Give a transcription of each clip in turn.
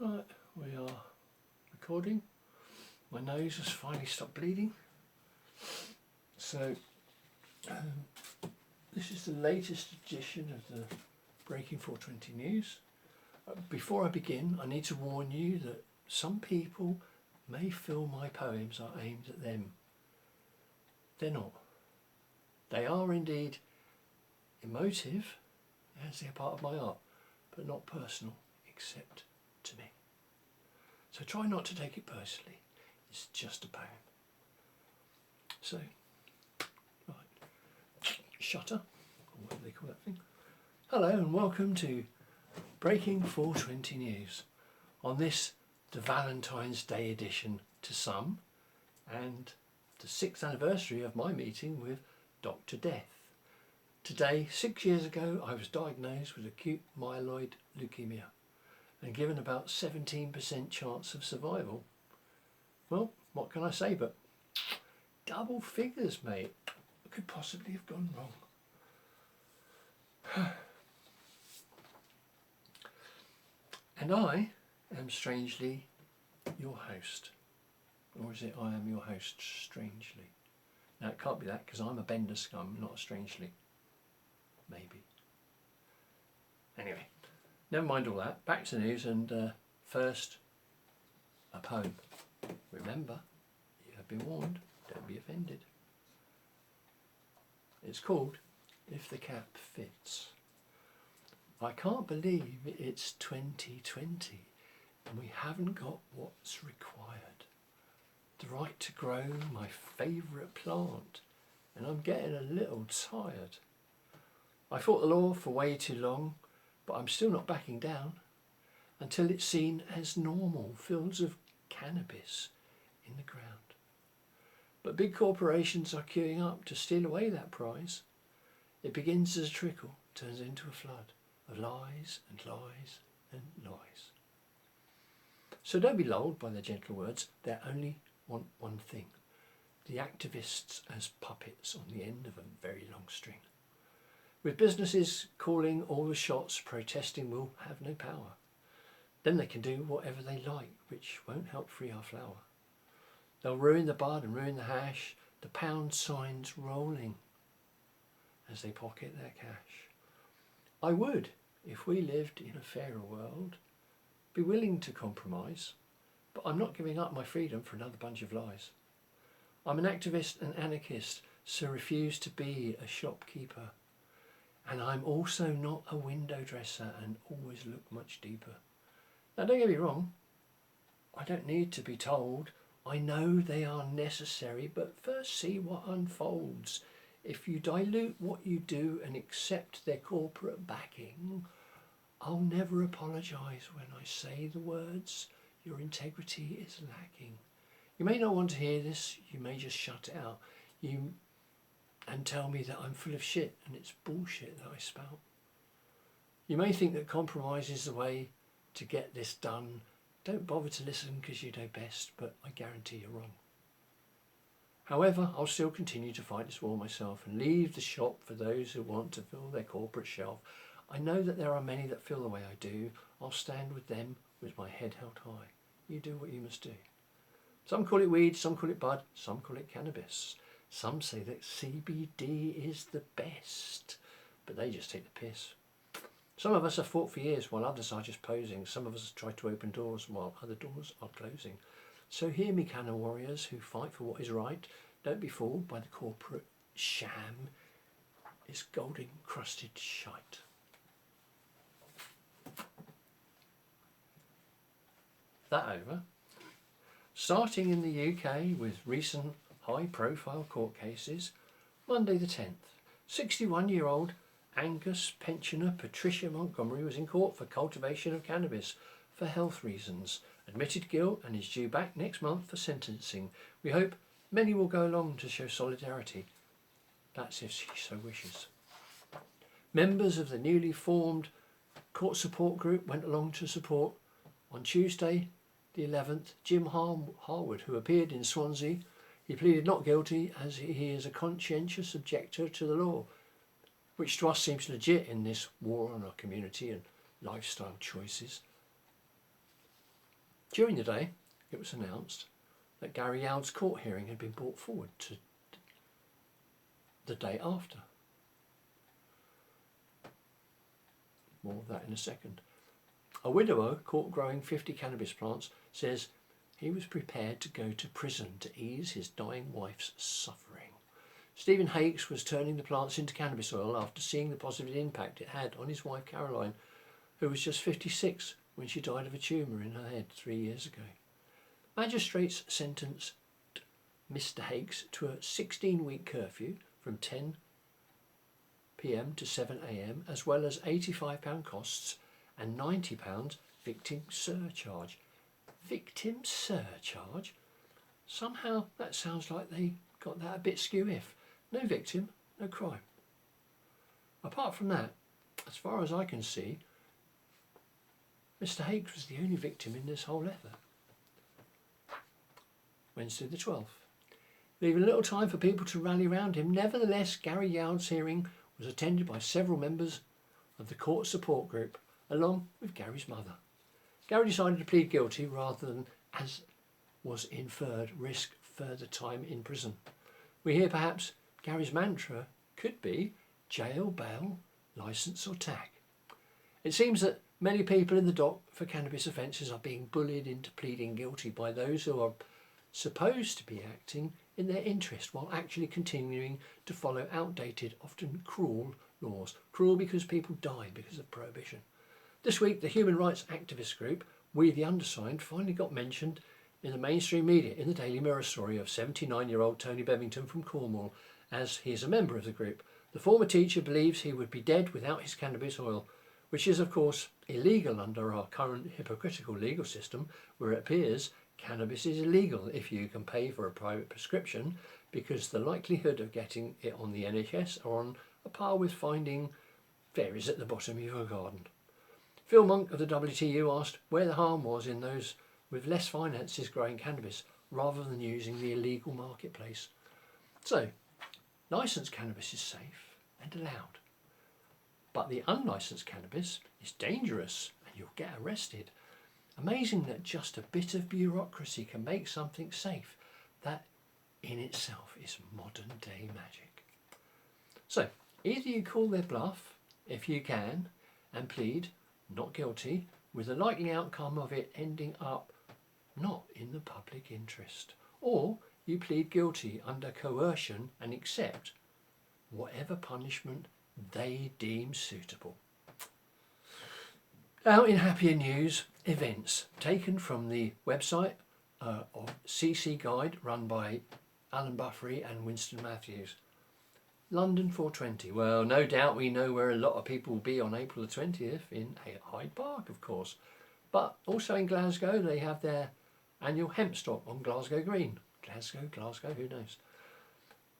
Right, we are recording. My nose has finally stopped bleeding. So, this is the latest edition of the Breaking420News. Before I begin, I need to warn you that some people may feel my poems are aimed at them. They're not. They are indeed emotive, as they're part of my art, but not personal, except to me. So try not to take it personally. It's just a poem. So, right, shutter, or what do they call that thing? Hello and welcome to Breaking420News. On this, the Valentine's Day edition to some, and the 6th anniversary of my meeting with Dr. Death. Today, 6 years ago, I was diagnosed with acute myeloid leukemia and given about 17% chance of survival. Well, what can I say but double figures, mate. What could possibly have gone wrong? And I am strangely your host. Or is it I am your host strangely? Now it can't be that because I'm a bender scum, not a strangely. Maybe. Anyway, never mind all that. Back to the news and first, a poem. Remember, you have been warned, don't be offended. It's called If the Cap Fits. I can't believe it's 2020 and we haven't got what's required. The right to grow my favourite plant, and I'm getting a little tired. I fought the law for way too long, but I'm still not backing down until it's seen as normal, fields of cannabis in the ground. But big corporations are queuing up to steal away that prize. It begins as a trickle, turns into a flood of lies and lies and lies. So don't be lulled by their gentle words. They only want one thing: the activists as puppets on the end of a very long string. With businesses calling all the shots, protesting will have no power. Then they can do whatever they like, which won't help free our flower. They'll ruin the bud and ruin the hash, the pound signs rolling as they pocket their cash. I would, if we lived in a fairer world, be willing to compromise, but I'm not giving up my freedom for another bunch of lies. I'm an activist and anarchist, so refuse to be a shopkeeper. And I'm also not a window dresser and always look much deeper. Now don't get me wrong, I don't need to be told. I know they are necessary, but first see what unfolds. If you dilute what you do and accept their corporate backing, I'll never apologise when I say the words, your integrity is lacking. You may not want to hear this, you may just shut it out. And tell me that I'm full of shit and it's bullshit that I spout. You may think that compromise is the way to get this done. Don't bother to listen because you know best, but I guarantee you're wrong. However, I'll still continue to fight this war myself and leave the shop for those who want to fill their corporate shelf. I know that there are many that feel the way I do. I'll stand with them with my head held high. You do what you must do. Some call it weed, some call it bud, some call it cannabis. Some say that CBD is the best, but they just take the piss. Some of us have fought for years while others are just posing. Some of us try to open doors while other doors are closing. So hear me, cannon warriors who fight for what is right. Don't be fooled by the corporate sham. It's golden crusted shite. That over. Starting in the UK with recent high-profile court cases, Monday the 10th, 61-year-old Angus pensioner Patricia Montgomery was in court for cultivation of cannabis for health reasons, admitted guilt and is due back next month for sentencing. We hope many will go along to show solidarity. That's if she so wishes. Members of the newly formed court support group went along to support on Tuesday the 11th Jim Harwood, who appeared in Swansea. He pleaded not guilty as he is a conscientious objector to the law, which to us seems legit in this war on our community and lifestyle choices. During the day, it was announced that Gary Yald's court hearing had been brought forward to the day after. More of that in a second. A widower caught growing 50 cannabis plants says he was prepared to go to prison to ease his dying wife's suffering. Stephen Hakes was turning the plants into cannabis oil after seeing the positive impact it had on his wife Caroline, who was just 56 when she died of a tumour in her head 3 years ago. Magistrates sentenced Mr Hakes to a 16-week curfew from 10 p.m. to 7 a.m, as well as £85 costs and £90 victim surcharge. Victim surcharge? Somehow that sounds like they got that a bit skew-if. No victim, no crime. Apart from that, as far as I can see, Mr Hakes was the only victim in this whole effort. Wednesday the 12th. Leaving little time for people to rally round him, nevertheless, Gary Yald's hearing was attended by several members of the court support group, along with Gary's mother. Gary decided to plead guilty rather than, as was inferred, risk further time in prison. We hear perhaps Gary's mantra could be jail, bail, licence or tag. It seems that many people in the dock for cannabis offences are being bullied into pleading guilty by those who are supposed to be acting in their interest while actually continuing to follow outdated, often cruel laws. Cruel because people die because of prohibition. This week, the human rights activist group, We the Undersigned, finally got mentioned in the mainstream media in the Daily Mirror story of 79-year-old Tony Bevington from Cornwall, as he is a member of the group. The former teacher believes he would be dead without his cannabis oil, which is of course illegal under our current hypocritical legal system, where it appears cannabis is illegal if you can pay for a private prescription, because the likelihood of getting it on the NHS are on a par with finding fairies at the bottom of your garden. Phil Monk of the WTU asked where the harm was in those with less finances growing cannabis rather than using the illegal marketplace. So, licensed cannabis is safe and allowed, but the unlicensed cannabis is dangerous and you'll get arrested. Amazing that just a bit of bureaucracy can make something safe. That in itself is modern day magic. So, either you call their bluff, if you can, and plead not guilty, with the likely outcome of it ending up not in the public interest, or you plead guilty under coercion and accept whatever punishment they deem suitable. Out in happier news, events taken from the website of CC Guide, run by Alan Buffery and Winston Matthews. London 420. Well, no doubt we know where a lot of people will be on April the 20th, in Hyde Park, of course. But also in Glasgow, they have their annual hemp stop on Glasgow Green. Glasgow, who knows?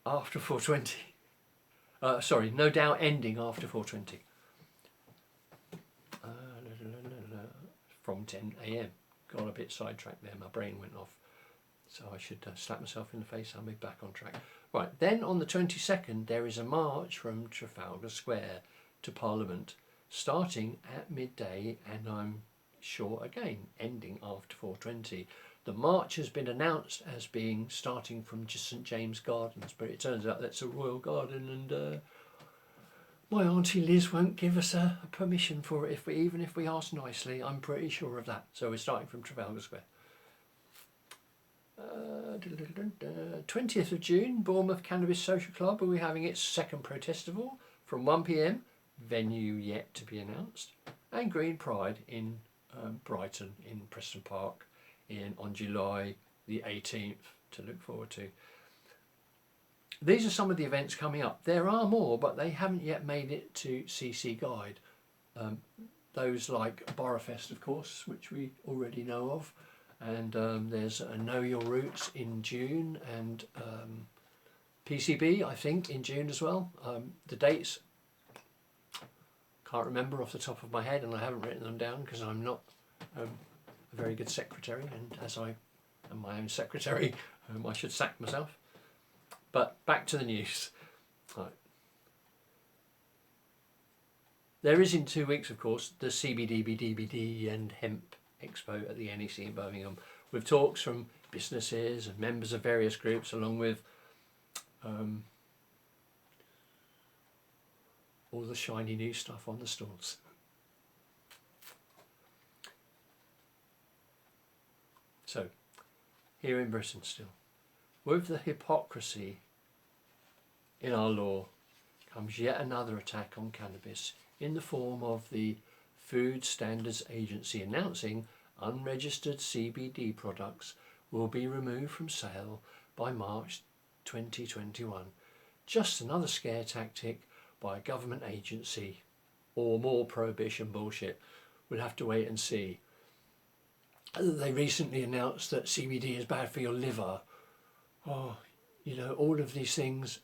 After 420. No doubt ending after 420. From 10 a.m. Got a bit sidetracked there, my brain went off. So I should slap myself in the face, I'll be back on track. Right, then on the 22nd there is a march from Trafalgar Square to Parliament, starting at midday and I'm sure again ending after 4:20. The march has been announced as being starting from St James Gardens, but it turns out that's a royal garden and my auntie Liz won't give us a permission for it even if we ask nicely. I'm pretty sure of that. So we're starting from Trafalgar Square. 20th of June, Bournemouth Cannabis Social Club will be having its second protestival from 1 p.m, venue yet to be announced, and Green Pride in Brighton in Preston Park on July the 18th to look forward to. These are some of the events coming up. There are more, but they haven't yet made it to CC Guide. Those like Borrowfest, of course, which we already know of. And there's a Know Your Roots in June, and PCB, I think, in June as well. The dates, can't remember off the top of my head, and I haven't written them down because I'm not a very good secretary, and as I am my own secretary, I should sack myself. But back to the news. Right. There is in 2 weeks, of course, the CBDB, DBD and hemp Expo at the NEC in Birmingham, with talks from businesses and members of various groups, along with all the shiny new stuff on the stalls. So, here in Britain still, with the hypocrisy in our law comes yet another attack on cannabis in the form of the Food Standards Agency announcing unregistered CBD products will be removed from sale by March 2021. Just another scare tactic by a government agency, or more prohibition bullshit. We'll have to wait and see. They recently announced that CBD is bad for your liver. Oh, you know, all of these things,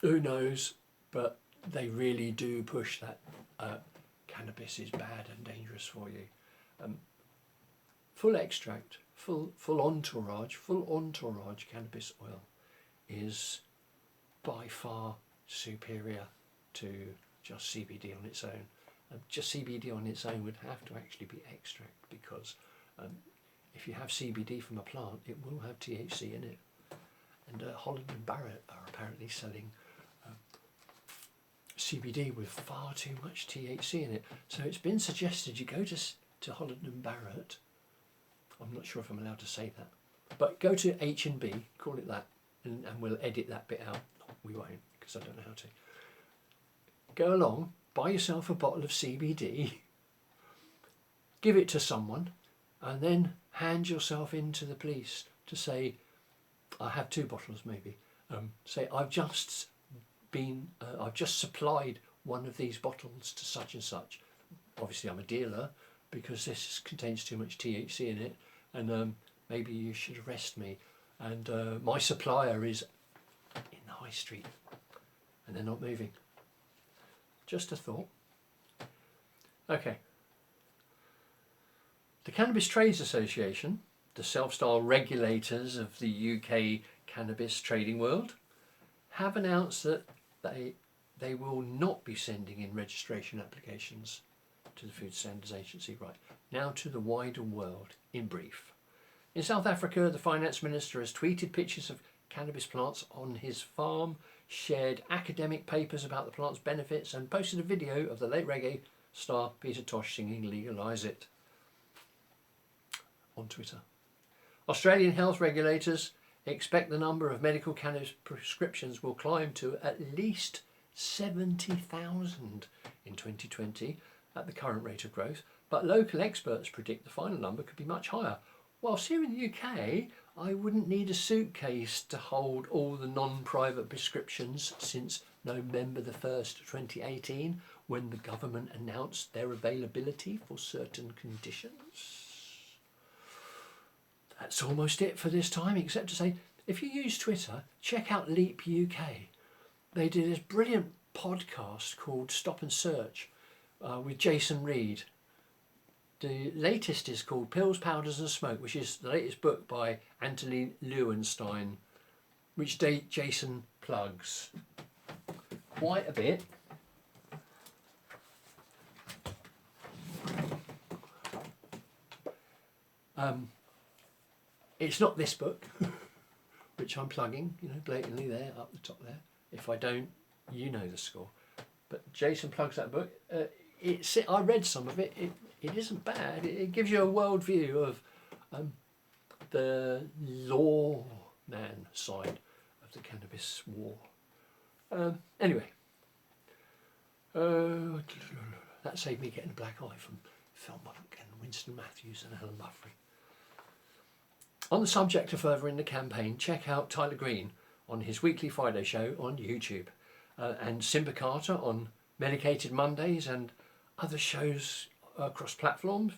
who knows, but they really do push that cannabis is bad and dangerous for you. Full extract, full entourage cannabis oil is by far superior to just CBD on its own. Just CBD on its own would have to actually be extract, because if you have CBD from a plant, it will have THC in it. And Holland and Barrett are apparently selling CBD with far too much THC in it. So it's been suggested you go to Holland and Barrett. I'm not sure if I'm allowed to say that, but go to H&B, call it that, and we'll edit that bit out. We won't, because I don't know how to. Go along, buy yourself a bottle of CBD, give it to someone, and then hand yourself into the police to say, I have 2 bottles maybe. Say, I've just supplied one of these bottles to such and such. Obviously I'm a dealer because this contains too much THC in it, and maybe you should arrest me. And my supplier is in the high street and they're not moving. Just a thought. Okay. The Cannabis Trades Association, the self-styled regulators of the UK cannabis trading world, have announced that they will not be sending in registration applications to the Food Standards Agency. Right, now to the wider world in brief. In South Africa, the finance minister has tweeted pictures of cannabis plants on his farm, shared academic papers about the plant's benefits, and posted a video of the late reggae star Peter Tosh singing "Legalise It" on Twitter. Australian health regulators expect the number of medical cannabis prescriptions will climb to at least 70,000 in 2020 at the current rate of growth, but local experts predict the final number could be much higher. Whilst here in the UK, I wouldn't need a suitcase to hold all the non-private prescriptions since November the 1st, 2018, when the government announced their availability for certain conditions. That's almost it for this time, except to say, if you use Twitter, check out Leap UK. They did this brilliant podcast called Stop and Search with Jason Reed. The latest is called Pills, Powders and Smoke, which is the latest book by Anthony Lewenstein, which Jason plugs quite a bit. It's not this book, which I'm plugging, you know, blatantly there, up the top there. If I don't, you know the score. But Jason plugs that book. I read some of it. It isn't bad. It gives you a world view of the lawman side of the cannabis war. Anyway, that saved me getting a black eye from Phil Monk and Winston Matthews and Helen Buffrey. On the subject of furthering the campaign, check out Tyler Green on his weekly Friday show on YouTube, and Simba Carter on Medicated Mondays and other shows across platforms.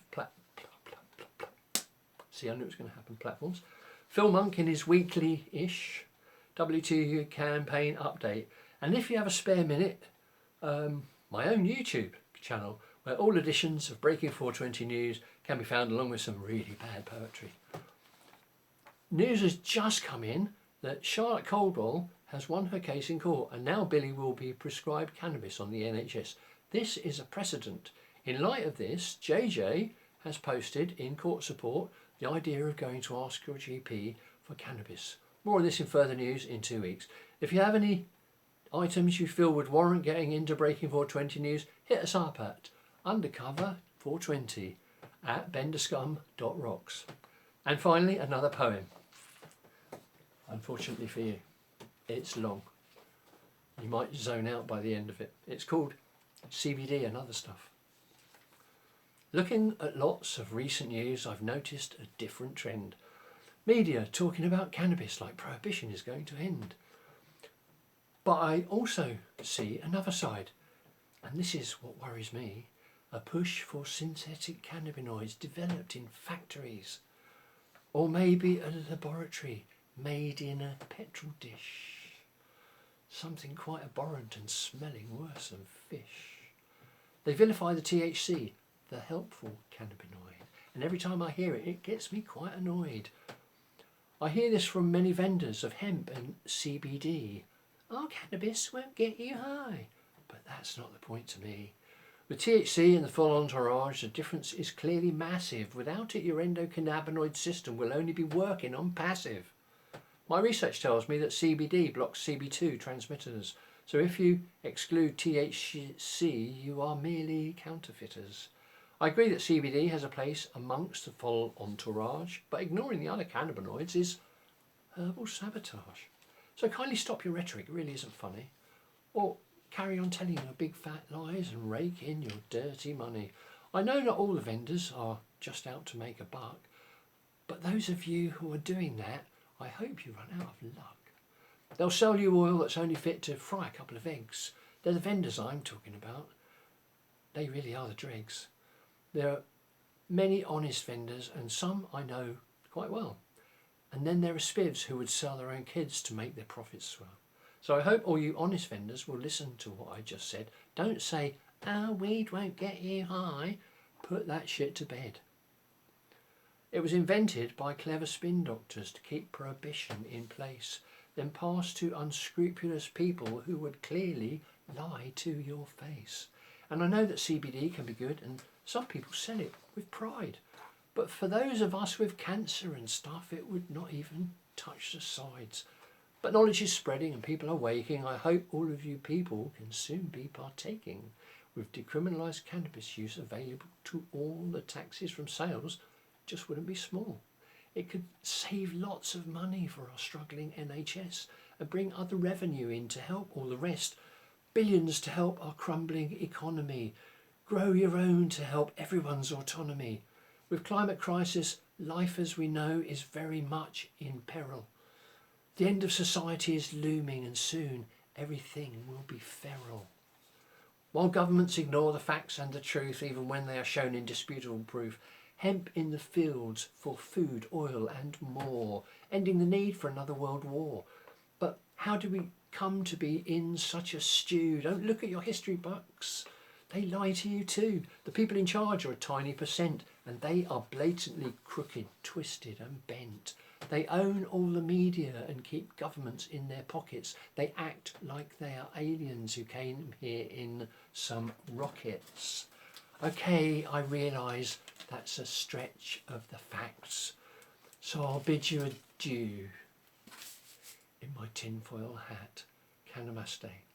See, I knew it was going to happen, platforms. Phil Monk in his weekly-ish WTU campaign update. And if you have a spare minute, my own YouTube channel, where all editions of Breaking420News can be found, along with some really bad poetry. News has just come in that Charlotte Coldwell has won her case in court, and now Billy will be prescribed cannabis on the NHS. This is a precedent. In light of this, JJ has posted in court support the idea of going to ask your GP for cannabis. More of this in further news in 2 weeks. If you have any items you feel would warrant getting into Breaking420 News, hit us up at undercover420 at benderscum.rocks. And finally, another poem. Unfortunately for you, it's long. You might zone out by the end of it. It's called CBD and Other Stuff. Looking at lots of recent news, I've noticed a different trend. Media talking about cannabis like prohibition is going to end. But I also see another side, and this is what worries me, a push for synthetic cannabinoids developed in factories, or maybe a laboratory made in a petrol dish. Something quite abhorrent and smelling worse than fish. They vilify the THC, the helpful cannabinoid, and every time I hear it, it gets me quite annoyed. I hear this from many vendors of hemp and CBD. Oh, cannabis won't get you high. But that's not the point to me. With THC and the full entourage, the difference is clearly massive. Without it, your endocannabinoid system will only be working on passive. My research tells me that CBD blocks CB2 transmitters. So if you exclude THC, you are merely counterfeiters. I agree that CBD has a place amongst the full entourage, but ignoring the other cannabinoids is herbal sabotage. So kindly stop your rhetoric, it really isn't funny. Or carry on telling your big fat lies and rake in your dirty money. I know not all the vendors are just out to make a buck, but those of you who are doing that, I hope you run out of luck. They'll sell you oil that's only fit to fry a couple of eggs. They're the vendors I'm talking about. They really are the dregs. There are many honest vendors, and some I know quite well. And then there are spivs who would sell their own kids to make their profits swell. So I hope all you honest vendors will listen to what I just said. Don't say, "Oh, weed won't get you high." Put that shit to bed. It was invented by clever spin doctors to keep prohibition in place, then passed to unscrupulous people who would clearly lie to your face. And I know that CBD can be good, and some people sell it with pride. But for those of us with cancer and stuff, it would not even touch the sides. But knowledge is spreading and people are waking. I hope all of you people can soon be partaking. With decriminalised cannabis use available to all, the taxes from sales just wouldn't be small. It could save lots of money for our struggling NHS and bring other revenue in to help all the rest. Billions to help our crumbling economy. Grow your own to help everyone's autonomy. With climate crisis, life as we know is very much in peril. The end of society is looming, and soon everything will be feral. While governments ignore the facts and the truth, even when they are shown indisputable proof, hemp in the fields for food, oil and more, ending the need for another world war. But how do we come to be in such a stew? Don't look at your history books. They lie to you too. The people in charge are a tiny percent, and they are blatantly crooked, twisted and bent. They own all the media and keep governments in their pockets. They act like they are aliens who came here in some rockets. Okay, I realise that's a stretch of the facts, so I'll bid you adieu in my tinfoil hat. Namaste.